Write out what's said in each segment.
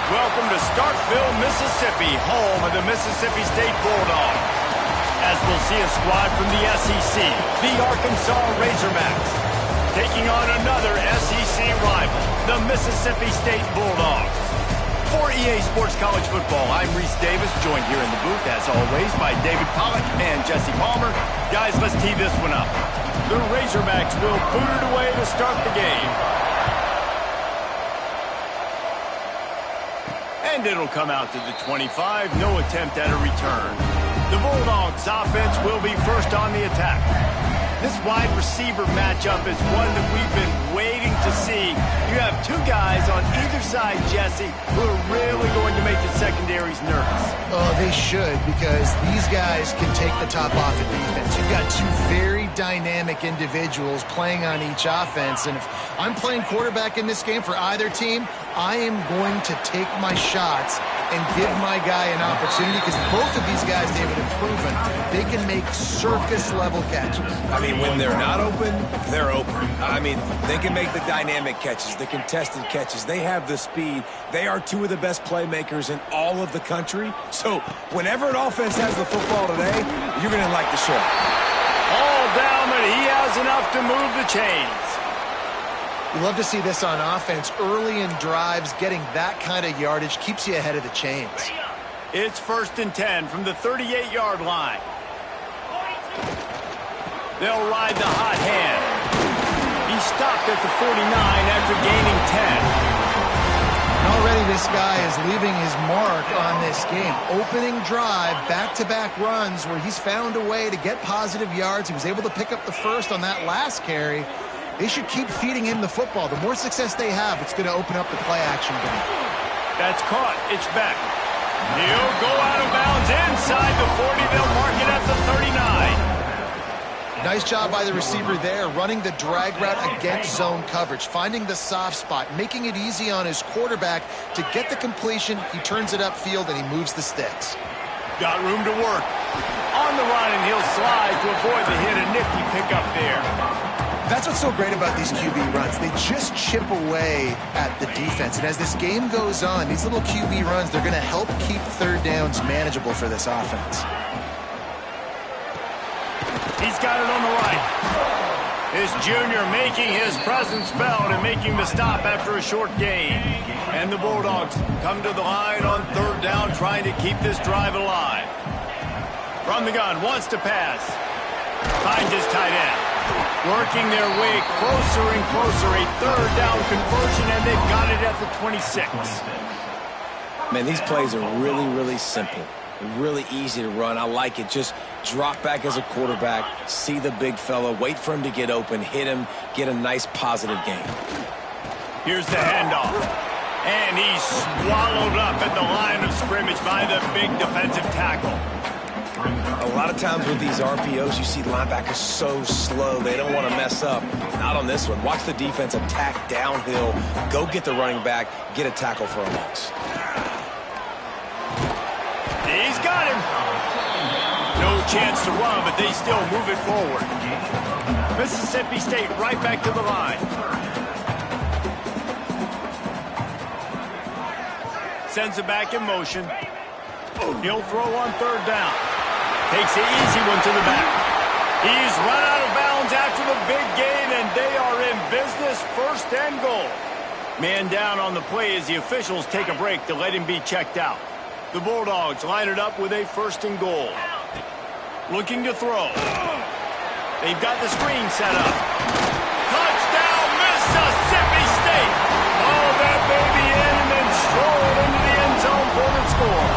Welcome to Starkville, Mississippi, home of the Mississippi State Bulldogs. As we'll see a squad from the SEC, the Arkansas Razorbzcks, taking on another SEC rival, the Mississippi State Bulldogs. For EA Sports College Football, I'm Reese Davis, joined here in the booth, as always, by David Pollack and Jesse Palmer. Guys, let's tee this one up. The Razorbacks will boot it away to start the game. And it'll come out to the 25. No attempt at a return. The Bulldogs offense will be first on the attack. This wide receiver matchup is one that we've been waiting to see. You have two guys on either side, Jesse, who are really going to make the secondaries nervous. Oh, they should, because these guys can take the top off of defense. You've got two very dynamic individuals playing on each offense, and if I'm playing quarterback in this game for either team, I am going to take my shots and give my guy an opportunity, because both of these guys, David, have proven they can make circus-level catches. I mean, when they're not open, they're open. I mean, they can make the dynamic catches, the contested catches. They have the speed. They are two of the best playmakers in all of the country. So whenever an offense has the football today, you're going to like the show. All down, but he has enough to move the chains. You love to see this on offense. Early in drives, getting that kind of yardage keeps you ahead of the chains. It's 1st and 10 from the 38-yard line. They'll ride the hot hand. He stopped at the 49 after gaining 10. Already this guy is leaving his mark on this game. Opening drive, back-to-back runs where he's found a way to get positive yards. He was able to pick up the first on that last carry. They should keep feeding him the football. The more success they have, it's going to open up the play-action game. That's caught. It's back. He'll go out of bounds inside the 40. They'll mark it at the 39. Nice job by the receiver there, running the drag route against zone coverage, finding the soft spot, making it easy on his quarterback to get the completion. He turns it upfield, and he moves the sticks. Got room to work. On the run, and he'll slide to avoid the hit. A nifty pickup there. That's what's so great about these QB runs. They just chip away at the defense. And as this game goes on, these little QB runs, they're going to help keep third downs manageable for this offense. He's got it on the right. His junior making his presence felt and making the stop after a short gain. And the Bulldogs come to the line on 3rd down, trying to keep this drive alive. From the gun, wants to pass. Finds his tight end. Working their way closer and closer. A 3rd down conversion, and they've got it at the 26. Man, these plays are really, really simple. Really easy to run. I like it. Just drop back as a quarterback, see the big fella, wait for him to get open, hit him, get a nice positive gain. Here's the handoff. And he's swallowed up at the line of scrimmage by the big defensive tackle. A lot of times with these RPOs, you see linebackers so slow, they don't want to mess up. Not on this one. Watch the defense attack downhill, go get the running back, get a tackle for a loss. He's got him. No chance to run, but they still move it forward. Mississippi State right back to the line. Sends it back in motion. He'll throw on 3rd down. Takes the easy one to the back. He's run out of bounds after the big gain, and they are in business. 1st and goal. Man down on the play as the officials take a break to let him be checked out. The Bulldogs line it up with a 1st and goal. Looking to throw. They've got the screen set up. Touchdown, Mississippi State! Oh, that baby in and then strolled into the end zone for the score.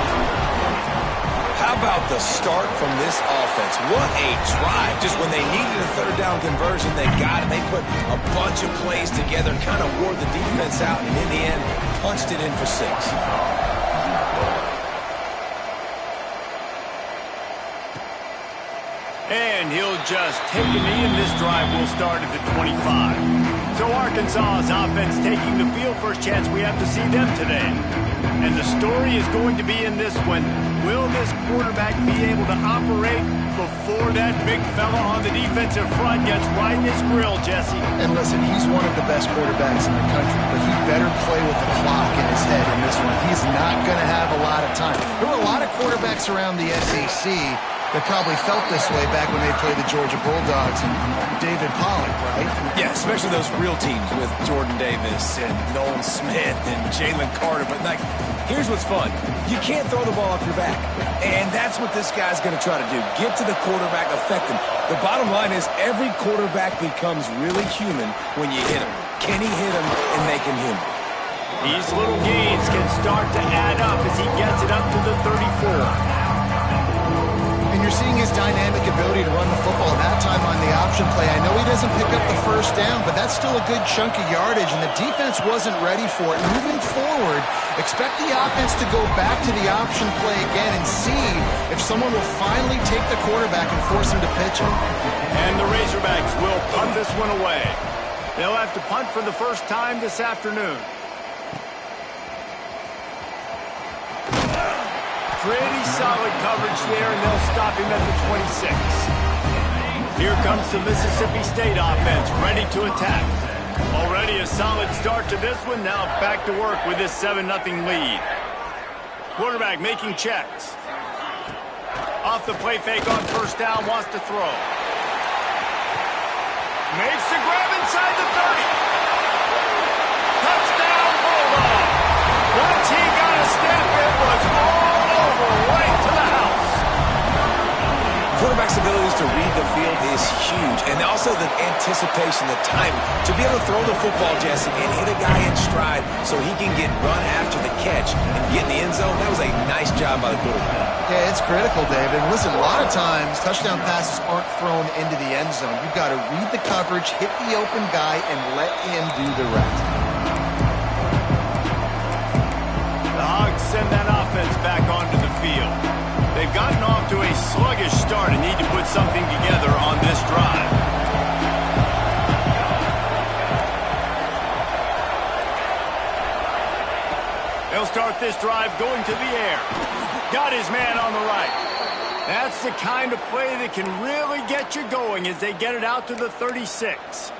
How about the start from this offense? What a drive. Just when they needed a 3rd down conversion, they got it. They put a bunch of plays together, kind of wore the defense out, and in the end, punched it in for 6. And he'll just take a knee, and this drive will start at the 25. So Arkansas's offense taking the field. First chance we have to see them today. And the story is going to be in this one. Will this quarterback be able to operate before that big fella on the defensive front gets right in his grill, Jesse? And listen, he's one of the best quarterbacks in the country, but he better play with the clock in his head in this one. He's not going to have a lot of time. There were a lot of quarterbacks around the SEC that probably felt this way back when they played the Georgia Bulldogs and David Pollock, right? Yeah, especially those real teams with Jordan Davis and Nolan Smith and Jalen Carter. But, like, here's what's fun. You can't throw the ball off your back. And that's what this guy's going to try to do. Get to the quarterback, affect him. The bottom line is every quarterback becomes really human when you hit him. Can he hit him and make him human? These little gains can start to add up as he gets it up to the 34. And you're seeing his dynamic ability to run the football that time on the option play. I know he doesn't pick up the 1st down, but that's still a good chunk of yardage, and the defense wasn't ready for it. Moving forward, expect the offense to go back to the option play again and see if someone will finally take the quarterback and force him to pitch it. And the Razorbacks will punt this one away. They'll have to punt for the 1st time this afternoon. Pretty solid coverage there, and they'll stop him at the 26. Here comes the Mississippi State offense, ready to attack. Already a solid start to this one. Now back to work with this 7-0 lead. Quarterback making checks. Off the play fake on 1st down, wants to throw. Makes the grab inside the 30. Touchdown, Bulldogs. Once he got a step, it was all over, right to the house. Quarterback's abilities to read the field is huge, and also the anticipation, the timing. To be able to throw the football, Jesse, and hit a guy in stride so he can get run after the catch and get in the end zone, that was a nice job by the quarterback. Yeah, it's critical, David. Listen, a lot of times touchdown passes aren't thrown into the end zone. You've got to read the coverage, hit the open guy, and let him do the rest. The Hogs send that offense back onto the field. They've gotten off to a sluggish start and need to put something together on this drive. They'll start this drive going to the air. Got his man on the right. That's the kind of play that can really get you going as they get it out to the 36.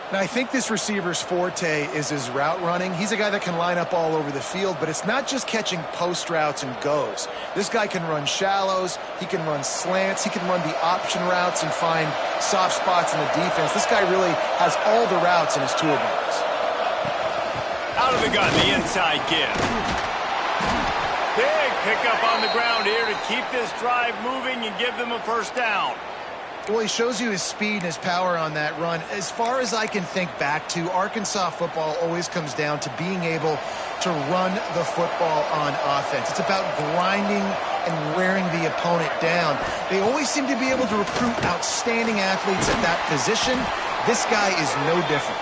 Now, I think this receiver's forte is his route running. He's a guy that can line up all over the field, but it's not just catching post routes and goes. This guy can run shallows, he can run slants, he can run the option routes and find soft spots in the defense. This guy really has all the routes in his toolbox. Out of the gun, the inside give. Big pickup on the ground here to keep this drive moving and give them a 1st down. Well, he shows you his speed and his power on that run. As far as I can think back to, Arkansas football always comes down to being able to run the football on offense. It's about grinding and wearing the opponent down. They always seem to be able to recruit outstanding athletes at that position. This guy is no different.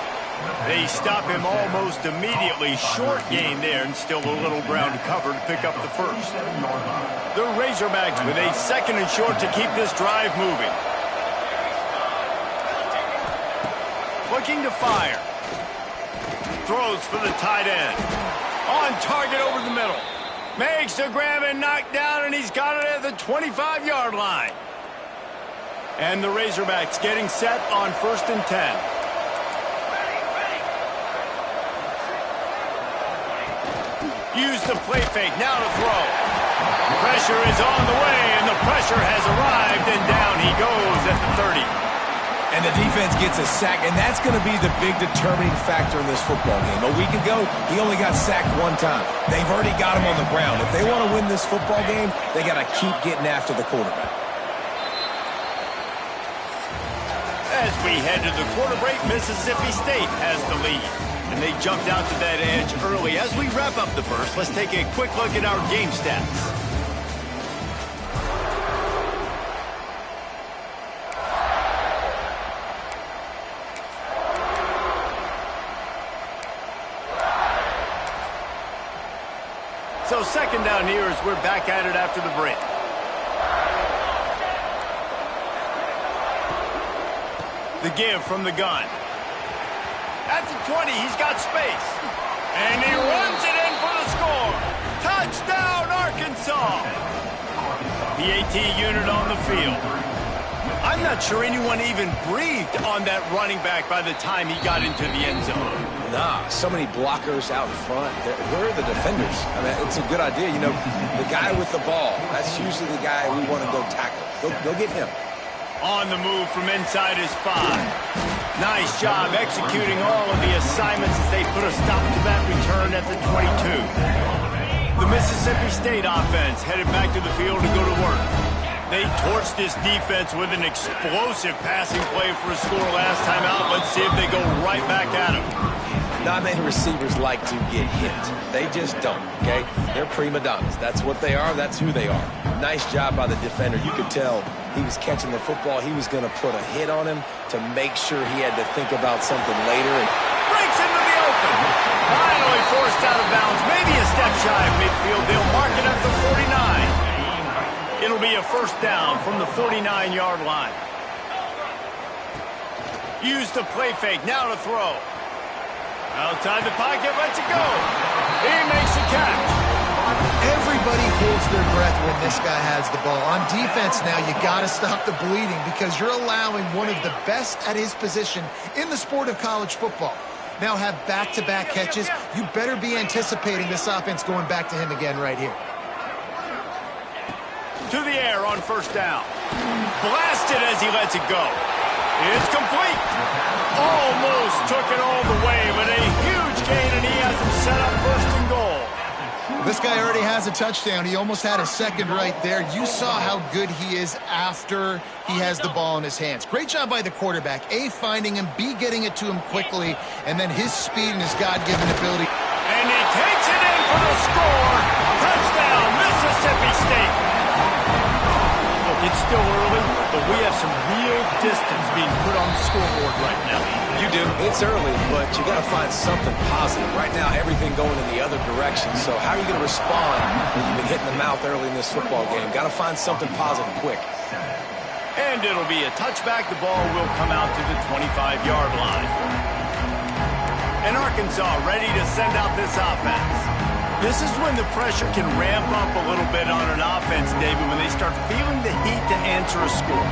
They stop him almost immediately. Short gain there and still a little ground to cover to pick up the 1st. The Razorbacks with a 2nd and short to keep this drive moving. Looking to fire. Throws for the tight end. On target over the middle. Makes the grab and knock down, and he's got it at the 25-yard line. And the Razorbacks getting set on 1st and 10. Use the play fake, now to throw. Pressure is on the way, and the pressure has arrived, and down he goes at the 30. And the defense gets a sack, and that's going to be the big determining factor in this football game. A week ago, he only got sacked one time. They've already got him on the ground. If they want to win this football game, they got to keep getting after the quarterback. As we head to the quarter break, Mississippi State has the lead. And they jumped out to that edge early. As we wrap up the first, let's take a quick look at our game stats. So second down here as we're back at it after the break. The give from the gun. At the 20, he's got space. And he runs it in for the score. Touchdown, Arkansas. PAT unit on the field. I'm not sure anyone even breathed on that running back by the time he got into the end zone. Nah, so many blockers out in front. Where are the defenders? I mean, it's a good idea. You know, the guy with the ball, that's usually the guy we want to go tackle. Go get him. On the move from inside his 5. Nice job executing all of the assignments as they put a stop to that return at the 22. The Mississippi State offense headed back to the field to go to work. They torched this defense with an explosive passing play for a score last time out. Let's see if they go right back at him. Not many receivers like to get hit. They just don't, okay? They're prima donnas. That's what they are. That's who they are. Nice job by the defender. You could tell he was catching the football. He was going to put a hit on him to make sure he had to think about something later. And breaks into the open. Finally forced out of bounds. Maybe a step shy of midfield. They'll mark it at the 49. It'll be a first down from the 49-yard line. Use the play fake. Now to throw. Outside the pocket, lets it go. He makes the catch. Everybody holds their breath when this guy has the ball. On defense now, you got to stop the bleeding because you're allowing one of the best at his position in the sport of college football. Now have back-to-back catches. You better be anticipating this offense going back to him again right here. To the air on first down. Blasted as he lets it go. It's complete. Almost took it all the way, but a huge gain, and he has him set up first and goal. This guy already has a touchdown. He almost had a second right there. You saw how good he is after he has the ball in his hands. Great job by the quarterback. A, finding him, B, getting it to him quickly, and then his speed and his God-given ability. And he takes it in for the score. Touchdown, Mississippi State. It's still early, but we have some real distance being put on the scoreboard right now. You do. It's early, but you got to find something positive. Right now, everything going in the other direction. So how are you going to respond when you've been hitting the mouth early in this football game? Got to find something positive quick. And it'll be a touchback. The ball will come out to the 25-yard line. And Arkansas ready to send out this offense. This is when the pressure can ramp up a little bit on an offense, David, when they start feeling the heat to answer a score.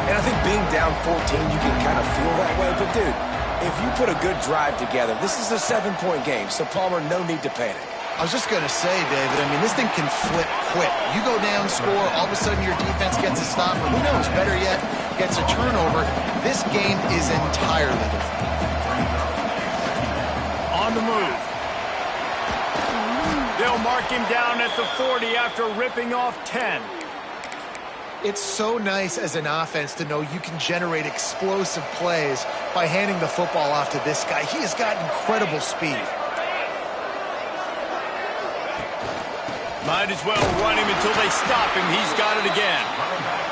And I think being down 14, you can kind of feel that way. But, dude, if you put a good drive together, this is a 7-point game. So, Palmer, no need to panic. I was just going to say, David, I mean, this thing can flip quick. You go down, score, all of a sudden your defense gets a stop, or who knows, better yet, gets a turnover. This game is entirely different. On the move. They'll mark him down at the 40 after ripping off 10. It's so nice as an offense to know you can generate explosive plays by handing the football off to this guy. He has got incredible speed. Might as well run him until they stop him. He's got it again.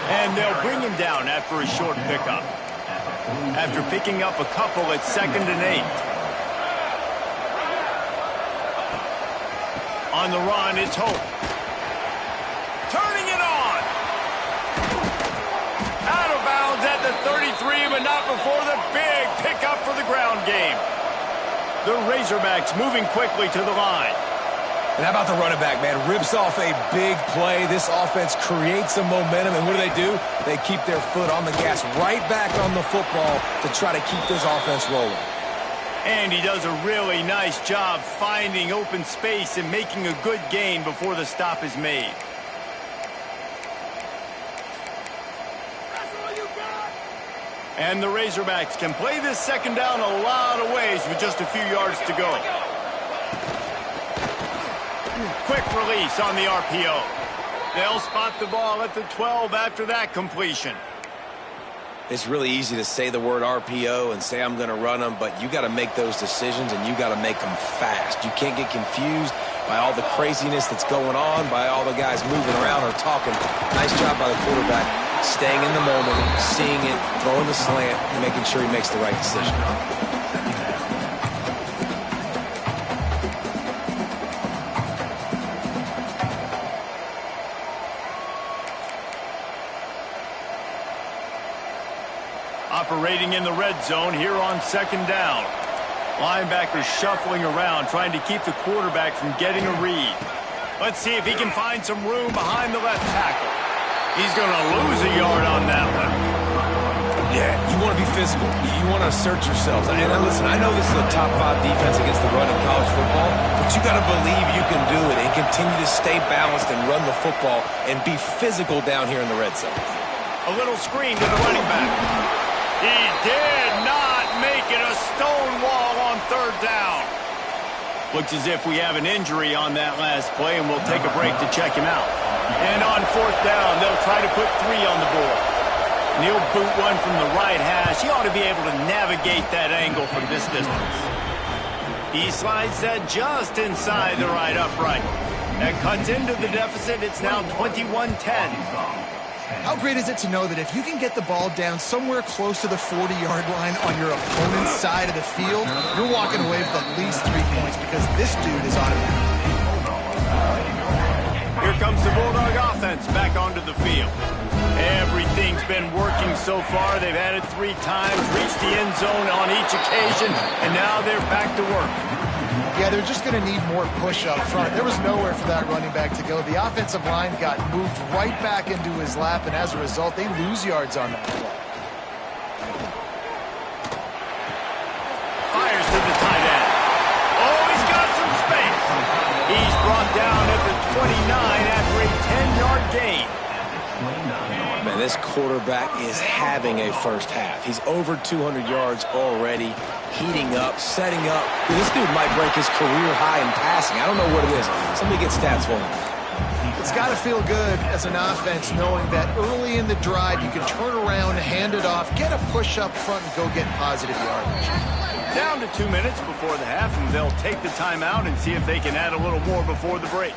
And they'll bring him down after a short pickup. After picking up a couple at 2nd and 8. On the run, it's Hope. Turning it on. Out of bounds at the 33, but not before the big pickup for the ground game. The Razorbacks moving quickly to the line. And how about the running back, man? Rips off a big play. This offense creates some momentum, and what do? They keep their foot on the gas right back on the football to try to keep this offense rolling. And he does a really nice job finding open space and making a good gain before the stop is made. And the Razorbacks can play this second down a lot of ways with just a few yards to go. Quick release on the RPO. They'll spot the ball at the 12 after that completion. It's really easy to say the word RPO and say I'm going to run them, but you got to make those decisions and you got to make them fast. You can't get confused by all the craziness that's going on, by all the guys moving around or talking. Nice job by the quarterback, staying in the moment, seeing it, throwing the slant, and making sure he makes the right decision. Operating in the red zone here on second down. Linebackers shuffling around, trying to keep the quarterback from getting a read. Let's see if he can find some room behind the left tackle. He's going to lose a yard on that one. Yeah, you want to be physical. You want to assert yourselves. And listen, I know this is a top 5 defense against the run in college football, but you got to believe you can do it and continue to stay balanced and run the football and be physical down here in the red zone. A little screen to the running back. He did not make it a stone wall on third down. Looks as if we have an injury on that last play, and we'll take a break to check him out. And on fourth down, they'll try to put 3 on the board. And he'll boot one from the right hash. He ought to be able to navigate that angle from this distance. He slides that just inside the right upright. That cuts into the deficit. It's now 21-10. How great is it to know that if you can get the ball down somewhere close to the 40-yard line on your opponent's side of the field, you're walking away with at least 3 points because this dude is automatic. Here comes the Bulldog offense back onto the field. Everything's been working so far. They've had it 3 times, reached the end zone on each occasion, and now they're back to work. Yeah, they're just going to need more push up front. There was nowhere for that running back to go. The offensive line got moved right back into his lap, and as a result, they lose yards on that play. Fires to the tight end. Oh, he's got some space. He's brought down at the 29 after a 10-yard gain. Man, this quarterback is having a first half. He's over 200 yards already, heating up, setting up. This dude might break his career high in passing. I don't know what it is. Somebody get stats for him. It's got to feel good as an offense knowing that early in the drive you can turn around, hand it off, get a push up front, and go get positive yardage. Down to 2 minutes before the half, and they'll take the timeout and see if they can add a little more before the break.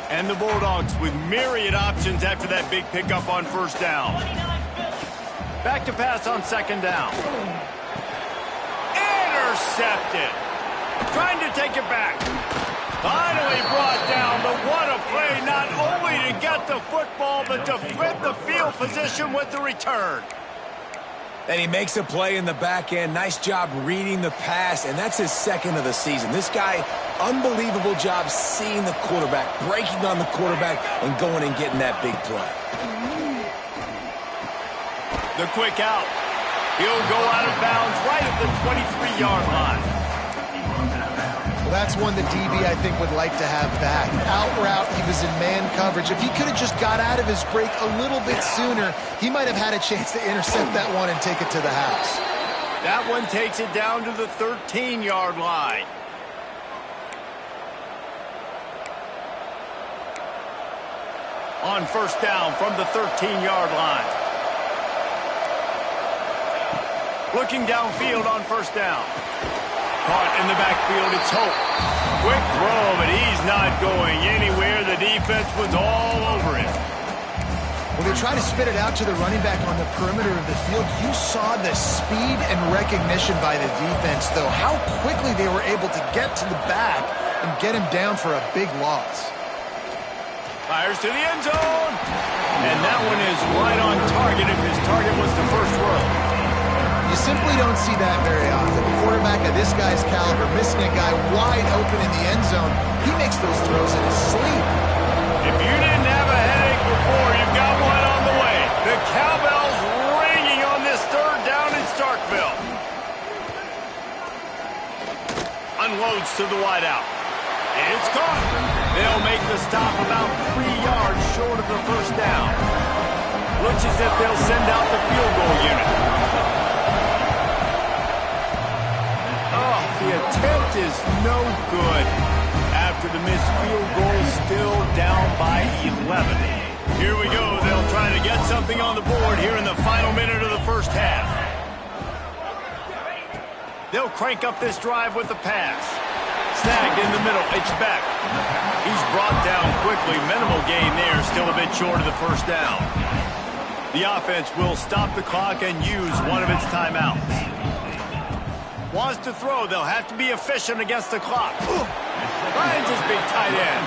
And the Bulldogs with myriad options after that big pickup on first down. Back to pass on second down. Intercepted. Trying to take it back. Finally brought down, but what a play, not only to get the football, but to flip the field position with the return. And he makes a play in the back end. Nice job reading the pass, and that's his second of the season. This guy, unbelievable job seeing the quarterback, breaking on the quarterback, and going and getting that big play. The quick out. He'll go out of bounds right at the 23-yard line. Well, that's one the DB, I think, would like to have back. Out route, he was in man coverage. If he could have just got out of his break a little bit sooner, he might have had a chance to intercept that one and take it to the house. That one takes it down to the 13-yard line. On first down from the 13-yard line. Looking downfield on first down. Caught in the backfield, it's Hope. Quick throw, but he's not going anywhere. The defense was all over him. When they try to spit it out to the running back on the perimeter of the field, you saw the speed and recognition by the defense, though. How quickly they were able to get to the back and get him down for a big loss. Fires to the end zone. And that one is right on target if his target was the first row. You simply don't see that very often. The quarterback of this guy's caliber missing a guy wide open in the end zone. He makes those throws in his sleep. If you didn't have a headache before, you've got one on the way. The cowbell's ringing on this third down in Starkville. Unloads to the wideout. It's caught. They'll make the stop about 3 yards short of the first down. Looks as if they'll send out the field goal unit. Oh, the attempt is no good. After the missed field goal, still down by 11. Here we go. They'll try to get something on the board here in the final minute of the first half. They'll crank up this drive with the pass. Snagged in the middle. It's back. He's brought down quickly. Minimal gain there. Still a bit short of the first down. The offense will stop the clock and use one of its timeouts. Wants to throw. They'll have to be efficient against the clock. Finds his big tight end.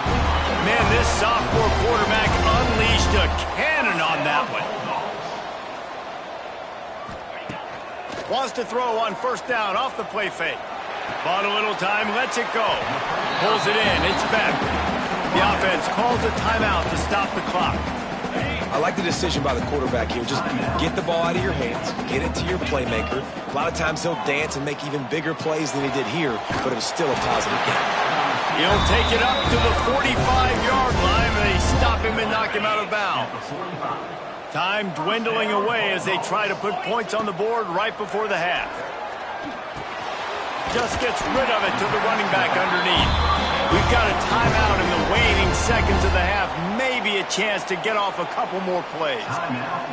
Man, this sophomore quarterback unleashed a cannon on that one. Wants to throw on first down off the play fake. Bought a little time, lets it go. Pulls it in, it's back. The offense calls a timeout to stop the clock. I like the decision by the quarterback here. Just get the ball out of your hands, get it to your playmaker. A lot of times he'll dance and make even bigger plays than he did here, but it was still a positive game. He'll take it up to the 45-yard line, and they stop him and knock him out of bounds. Time dwindling away as they try to put points on the board right before the half. Just gets rid of it to the running back underneath. We've got a timeout in the waning seconds of the half. Maybe a chance to get off a couple more plays.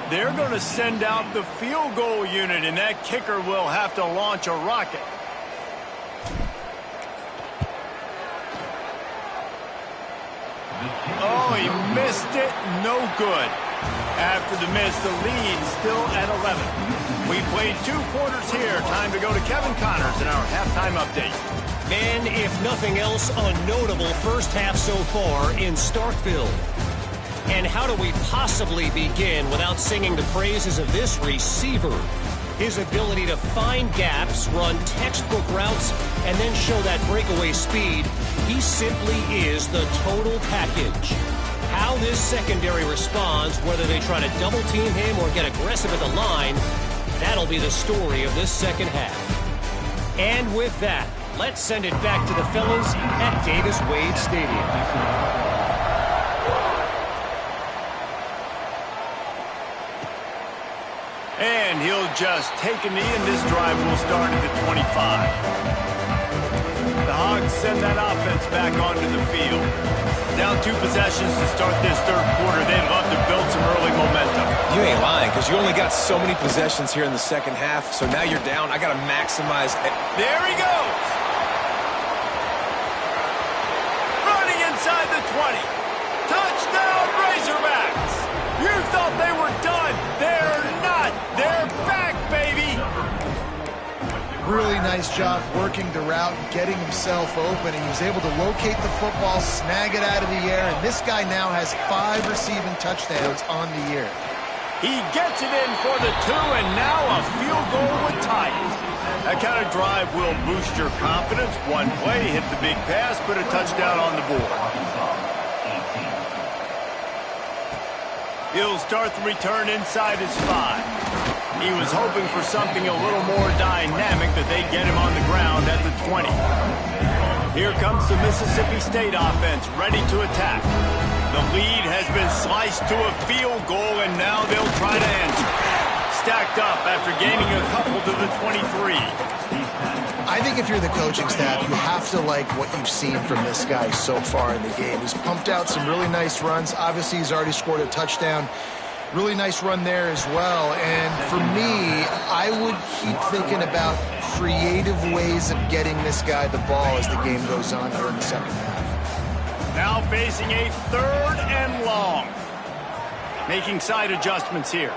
They're going to send out the field goal unit, and that kicker will have to launch a rocket. Oh, he missed it. No good. After the miss, the lead still at 11. We played 2 quarters here. Time to go to Kevin Connors in our halftime update. And if nothing else, a notable first half so far in Starkville. And how do we possibly begin without singing the praises of this receiver? His ability to find gaps, run textbook routes, and then show that breakaway speed. He simply is the total package. How this secondary responds, whether they try to double team him or get aggressive at the line, that'll be the story of this second half. And with that, let's send it back to the fellas at Davis-Wade Stadium. And he'll just take a knee, and this drive will start at the 25. The Hogs send that offense back onto the field. Down 2 possessions to start this third quarter. They'd love to build some early momentum. You ain't lying, because you only got so many possessions here in the second half, so now you're down. I got to maximize it. There he goes! Running inside the 20. Touchdown, Razorbacks! You thought they were done. They're not. They're back, baby! Really nice job working the route and getting himself open. He was able to locate the football, snag it out of the air, and this guy now has 5 receiving touchdowns on the year. He gets it in for the 2, and now a field goal would tie it. That kind of drive will boost your confidence. One play, hit the big pass, put a touchdown on the board. He'll start the return inside his 5. He was hoping for something a little more dynamic, that they'd get him on the ground at the 20. Here comes the Mississippi State offense, ready to attack. The lead has been sliced to a field goal, and now they'll try to answer. Stacked up after gaining a couple to the 23. I think if you're the coaching staff, you have to like what you've seen from this guy so far in the game. He's pumped out some really nice runs. Obviously, he's already scored a touchdown. Really nice run there as well. And for me, I would keep thinking about creative ways of getting this guy the ball as the game goes on here in the second half. Now facing a 3rd and long. Making side adjustments here.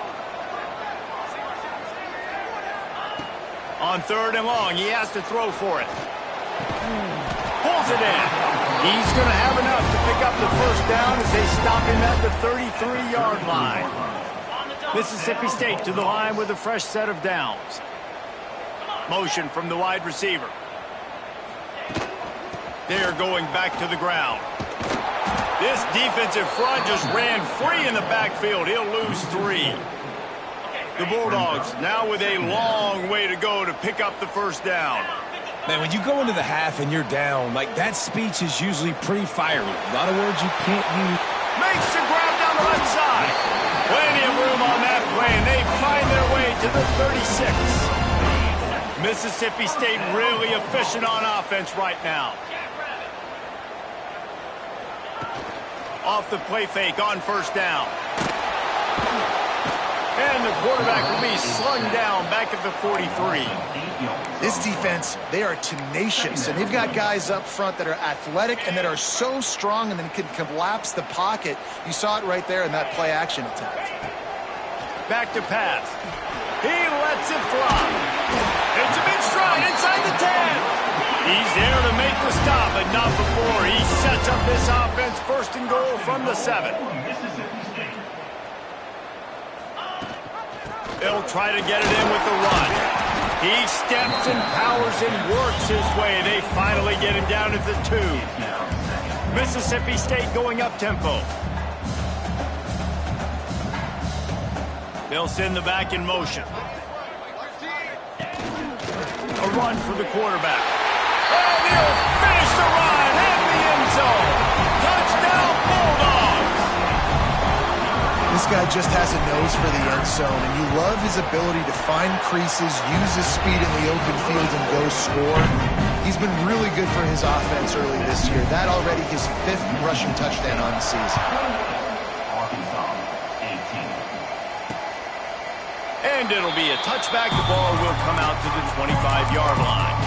On 3rd and long, he has to throw for it. Pulls it in. He's going to have enough to pick up the first down as they stop him at the 33-yard line. Mississippi State to the line with a fresh set of downs. Motion from the wide receiver. They're going back to the ground. This defensive front just ran free in the backfield. He'll lose 3. The Bulldogs now with a long way to go to pick up the first down. Man, when you go into the half and you're down, like, that speech is usually pretty fiery. A lot of words you can't use. Makes the grab down the right side. Plenty of room on that play, and they find their way to the 36. Mississippi State really efficient on offense right now. Off the play fake on first down. And the quarterback will be slung down back at the 43. This defense, they are tenacious, and they've got guys up front that are athletic and that are so strong and then can collapse the pocket. You saw it right there in that play action attempt. Back to pass. He lets it fly. It's a big stride inside the 10. He's there to make the stop, but not before. He sets up this offense first and goal from the 7. They'll try to get it in with the run. He steps and powers and works his way. They finally get him down at the 2. Mississippi State going up tempo. They'll send the back in motion. A run for the quarterback. And he'll finish the run in the end zone. Touchdown, Bulldogs! This guy just has a nose for the end zone, and you love his ability to find creases, use his speed in the open field, and go score. He's been really good for his offense early this year. That already his 5th rushing touchdown on the season. And it'll be a touchback. The ball will come out to the 25-yard line.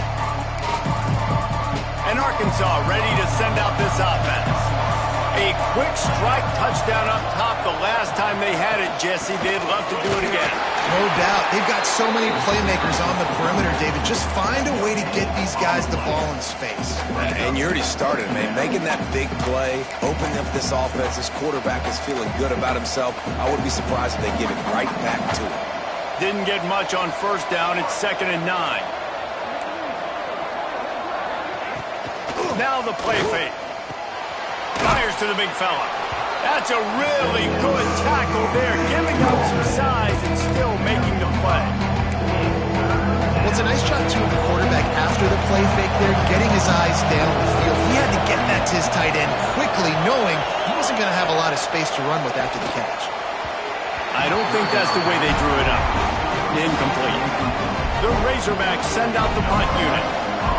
And Arkansas ready to send out this offense. A quick strike touchdown up top the last time they had it, Jesse. They'd love to do it again. No doubt. They've got so many playmakers on the perimeter, David. Just find a way to get these guys the ball in space. And you already started, man. Making that big play, opening up this offense. This quarterback is feeling good about himself. I wouldn't be surprised if they give it right back to him. Didn't get much on first down. It's 2nd and 9. Now the play fake. Fires to the big fella. That's a really good tackle there, giving up some size and still making the play. Well, it's a nice job, too, of the quarterback after the play fake there, getting his eyes down the field. He had to get that to his tight end quickly, knowing he wasn't going to have a lot of space to run with after the catch. I don't think that's the way they drew it up. Incomplete. The Razorbzcks send out the punt unit.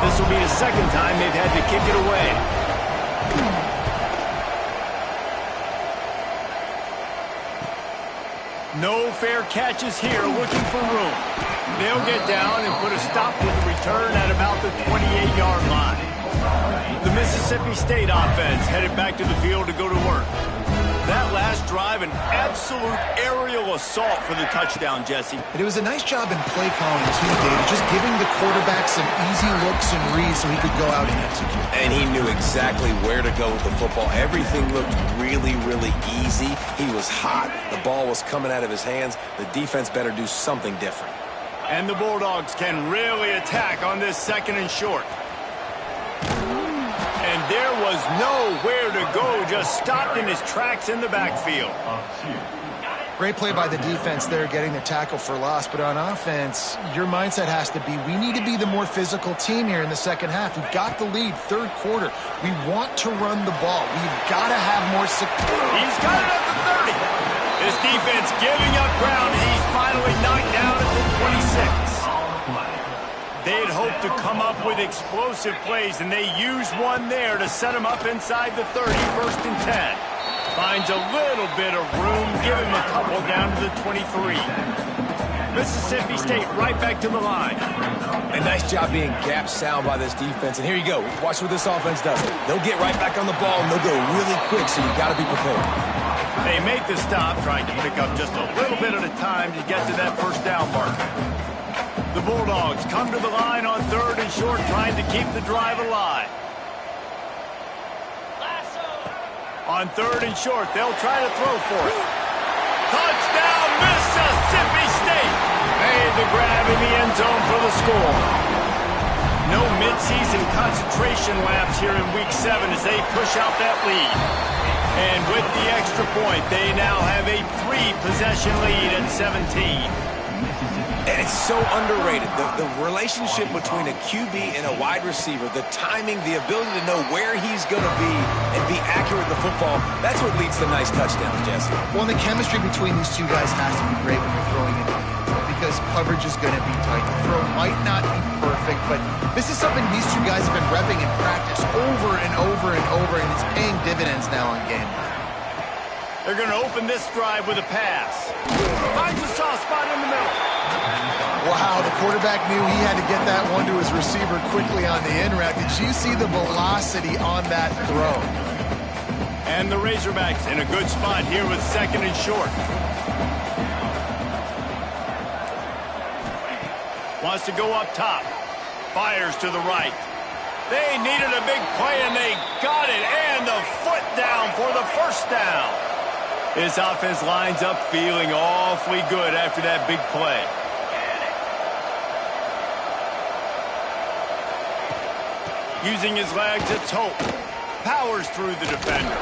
This will be the 2nd time they've had to kick it away. No fair catches here, looking for room. They'll get down and put a stop to the return at about the 28-yard line. The Mississippi State offense headed back to the field to go to work. That last drive, an absolute aerial assault for the touchdown, Jesse. And it was a nice job in play calling, too, David, just giving the quarterback some easy looks and reads so he could go out and execute. And he knew exactly where to go with the football. Everything looked really, really easy. He was hot. The ball was coming out of his hands. The defense better do something different. And the Bulldogs can really attack on this 2nd and short. And there was nowhere to go, just stopped in his tracks in the backfield. Great play by the defense there, getting the tackle for loss. But on offense, your mindset has to be, we need to be the more physical team here in the 2nd half. We've got the lead, 3rd quarter. We want to run the ball. We've got to have more security. He's got it at the 30. This defense giving up ground. He's finally knocked down at the 26. They'd hoped to come up with explosive plays, and they used one there to set him up inside the 30, 1st and 10. Finds a little bit of room, give him a couple down to the 23. Mississippi State right back to the line. A nice job being gap sound by this defense. And here you go. Watch what this offense does. They'll get right back on the ball, and they'll go really quick, so you got to be prepared. They make the stop, trying to pick up just a little bit at a time to get to that 1st down mark. The Bulldogs come to the line on 3rd and short, trying to keep the drive alive. On 3rd and short, they'll try to throw for it. Touchdown, Mississippi State! Made the grab in the end zone for the score. No midseason concentration laps here in Week 7 as they push out that lead. And with the extra point, they now have a 3-possession lead at 17. And it's so underrated. The relationship between a QB and a wide receiver, the timing, the ability to know where he's going to be and be accurate with the football. That's what leads to nice touchdowns, Jesse. Well, the chemistry between these two guys has to be great when you're throwing in the end zone because coverage is going to be tight. The throw might not be perfect, but this is something these two guys have been repping in practice over and over and over, and it's paying dividends now on game day. They're going to open this drive with a pass. Finds a soft spot in the middle. Wow, the quarterback knew he had to get that one to his receiver quickly on the in route. Did you see the velocity on that throw? And the Razorbacks in a good spot here with second and short. Wants to go up top. Fires to the right. They needed a big play, and they got it. And the foot down for the first down. This offense lines up feeling awfully good after that big play. Using his legs, it's Hope. Powers through the defender.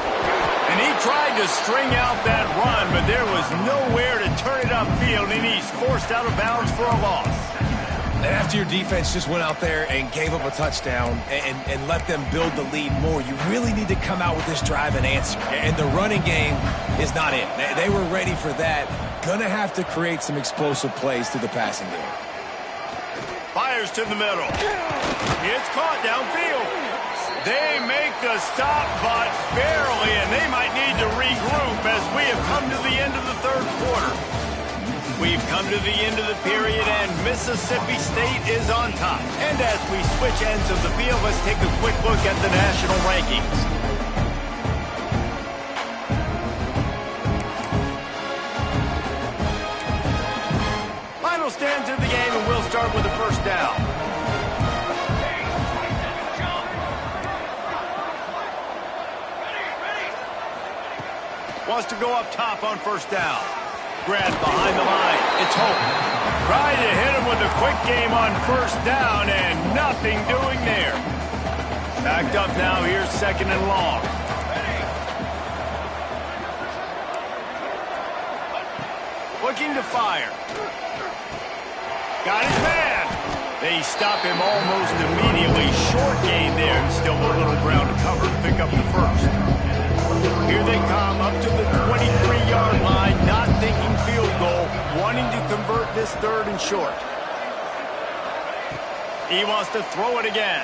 And he tried to string out that run, but there was nowhere to turn it upfield, and he's forced out of bounds for a loss. And after your defense just went out there and gave up a touchdown and let them build the lead more, you really need to come out with this drive and answer. And the running game is not it. They were ready for that. Gonna have to create some explosive plays through the passing game. Fires to the middle. It's caught downfield. They make the stop, but barely, and they might need to regroup as we have come to the end of the third quarter. We've come to the end of the period, and Mississippi State is on top. And as we switch ends of the field, let's take a quick look at the national rankings. Final stands of the game, and we'll start with the first down. Wants to go up top on first down. Grab behind the line. It's Hope. Trying to hit him with a quick game on first down, and nothing doing there. Backed up now. Here's second and long. Looking to fire. Got his man. They stop him almost immediately. Short gain there, and still a little ground to cover. Pick up the first. Here they come up to the 23-yard line, not thinking field goal, wanting to convert this third and short. He wants to throw it again,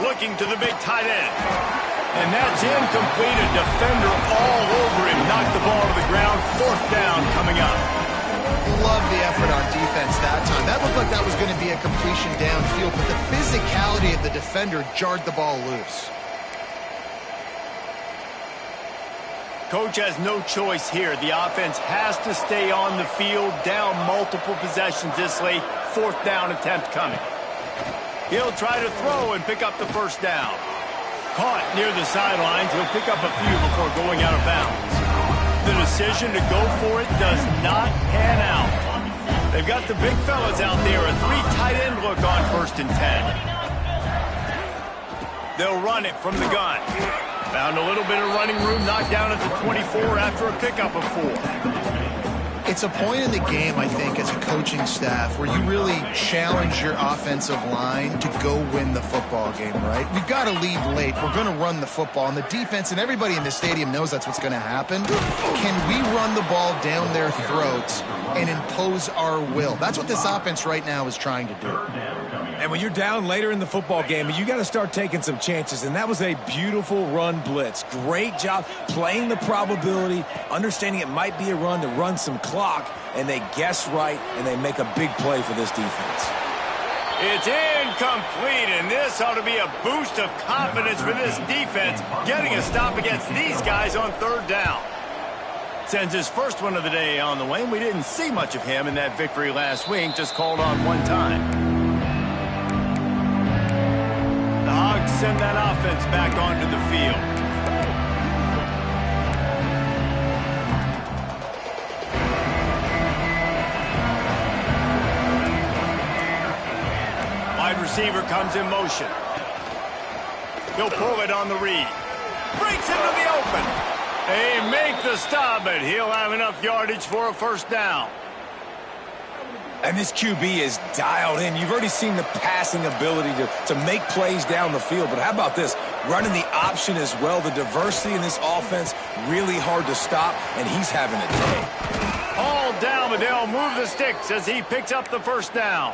looking to the big tight end. And that's incomplete, a defender all over him, knocked the ball to the ground, fourth down coming up. Love the effort on defense that time. That looked like that was going to be a completion downfield, but the physicality of the defender jarred the ball loose. Coach has no choice here. The offense has to stay on the field, down multiple possessions this late. Fourth down attempt coming. He'll try to throw and pick up the first down. Caught near the sidelines. He'll pick up a few before going out of bounds. The decision to go for it does not pan out. They've got the big fellas out there. A three tight end look on first and 10. They'll run it from the gun. Found a little bit of running room, knocked down at the 24 after a pickup of 4. It's a point in the game, I think, as a coaching staff where you really challenge your offensive line to go win the football game, right? We've got to lead late. We're going to run the football. And the defense and everybody in the stadium knows that's what's going to happen. Can we run the ball down their throats and impose our will? That's what this offense right now is trying to do. And when you're down later in the football game, you got to start taking some chances. And that was a beautiful run blitz. Great job playing the probability, understanding it might be a run to run some clock, and they guess right, and they make a big play for this defense. It's incomplete, and this ought to be a boost of confidence for this defense, getting a stop against these guys on third down. Sends his first one of the day on the way, and we didn't see much of him in that victory last week, just called on one time. The Hogs send that offense back onto the field. Wide receiver comes in motion. He'll pull it on the read. Breaks into the open. They make the stop, but he'll have enough yardage for a first down. And this QB is dialed in. You've already seen the passing ability to make plays down the field. But how about this? Running the option as well. The diversity in this offense, really hard to stop, and he's having a day. All down, but they'll move the sticks as he picks up the first down.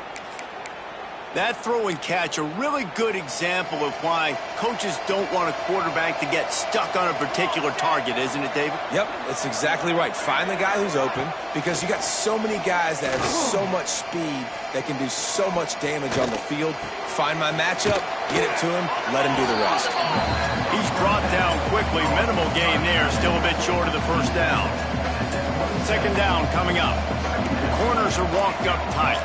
That throw and catch, a really good example of why coaches don't want a quarterback to get stuck on a particular target, isn't it, David? Yep, that's exactly right. Find the guy who's open, because you got so many guys that have so much speed that can do so much damage on the field. Find my matchup, get it to him, let him do the rest. He's brought down quickly. Minimal gain there, still a bit short of the first down. Second down coming up. The corners are walked up tight.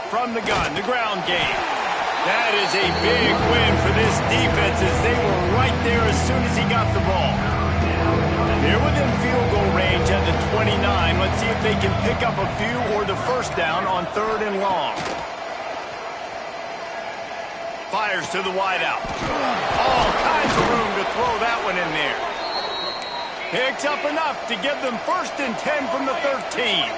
From the gun, the ground game. That is a big win for this defense as they were right there as soon as he got the ball. They're within field goal range at the 29. Let's see if they can pick up a few or the first down on 3rd and long. Fires to the wideout. All kinds of room to throw that one in there. Picks up enough to give them 1st and 10 from the 13.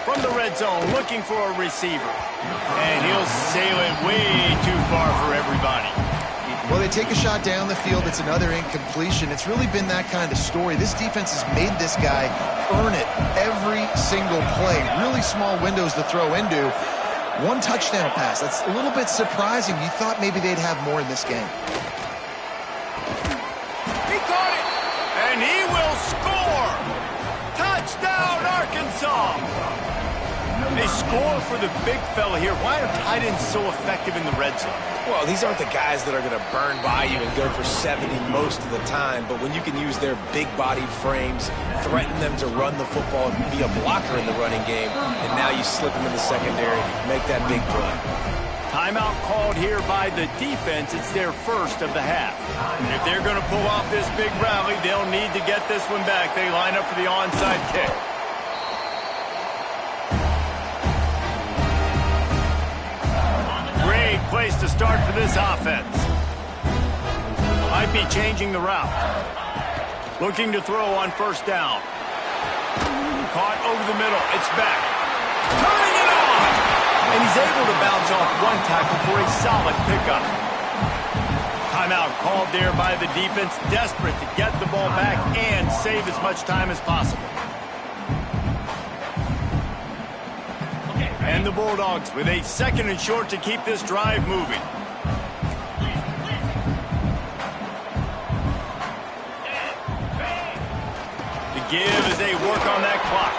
From the red zone, looking for a receiver. And he'll sail it way too far for everybody. Well, they take a shot down the field. It's another incompletion. It's really been that kind of story. This defense has made this guy earn it every single play. Really small windows to throw into. 1 touchdown pass. That's a little bit surprising. You thought maybe they'd have more in this game. He caught it, and he will score. Touchdown, Arkansas. They score for the big fella here. Why are tight ends so effective in the red zone? Well, these aren't the guys that are going to burn by you and go for 70 most of the time, but when you can use their big-bodied frames, threaten them to run the football and be a blocker in the running game, and now you slip them in the secondary, make that big play. Timeout called here by the defense. It's their first of the half. And if they're going to pull off this big rally, they'll need to get this one back. They line up for the onside kick. Great place to start for this offense. Might be changing the route. Looking to throw on 1st down. Caught over the middle. It's back. Turning it on! And he's able to bounce off 1 tackle for a solid pickup. Timeout called there by the defense. Desperate to get the ball back and save as much time as possible. And the Bulldogs with a 2nd and short to keep this drive moving. The give as they work on that clock.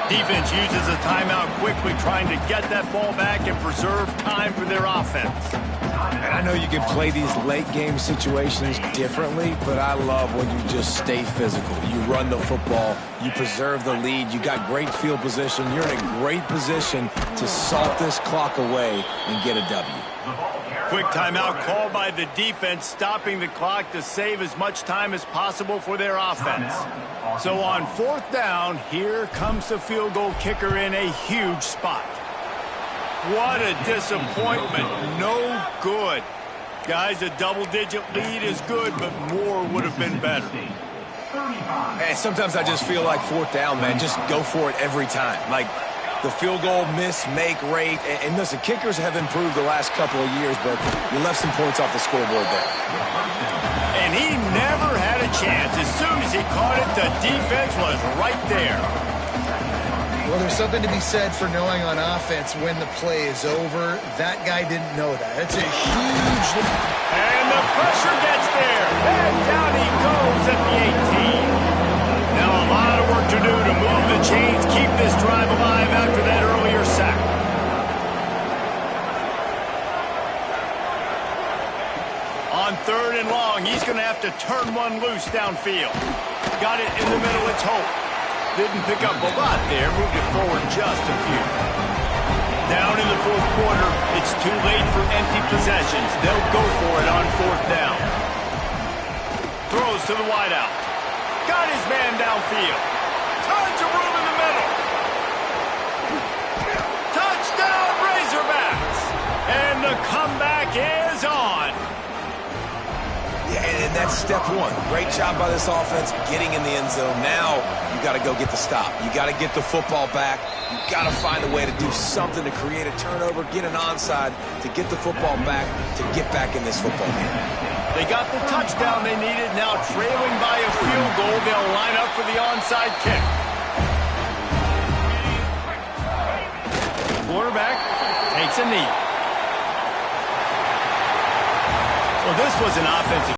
Defense uses a timeout quickly, trying to get that ball back and preserve time for their offense. And I know you can play these late-game situations differently, but I love when you just stay physical. You run the football, you preserve the lead, you got great field position, you're in a great position to salt this clock away and get a W. Quick timeout called by the defense, stopping the clock to save as much time as possible for their offense. So on 4th down, here comes the field goal kicker in a huge spot. What a disappointment. No good. Guys, a double-digit lead is good, but more would have been better. And sometimes I just feel like 4th down, man, just go for it every time. Like the field goal miss, make rate. And listen, kickers have improved the last couple of years, but you left some points off the scoreboard there. And he never had a chance. As soon as he caught it, the defense was right there. Well, there's something to be said for knowing on offense when the play is over. That guy didn't know that. It's a huge... And the pressure gets there. And down he goes at the 18. Now a lot of work to do to move the chains, keep this drive alive after that earlier sack. On 3rd and long, he's going to have to turn one loose downfield. Got it in the middle, it's Hope. Didn't pick up a lot there, moved it forward just a few. Down in the 4th quarter, it's too late for empty possessions. They'll go for it on 4th down. Throws to the wideout. Got his man downfield. Tons of room in the middle. Touchdown, Razorbacks! And the comeback is on. Yeah, And that's step one. Great job by this offense getting in the end zone. Now you got to go get the stop. You got to get the football back. You got to find a way to do something to create a turnover, get an onside, to get the football back, to get back in this football game. They got the touchdown they needed. Now trailing by a field goal, they'll line up for the onside kick. Quarterback takes a knee. Well, this was an offensive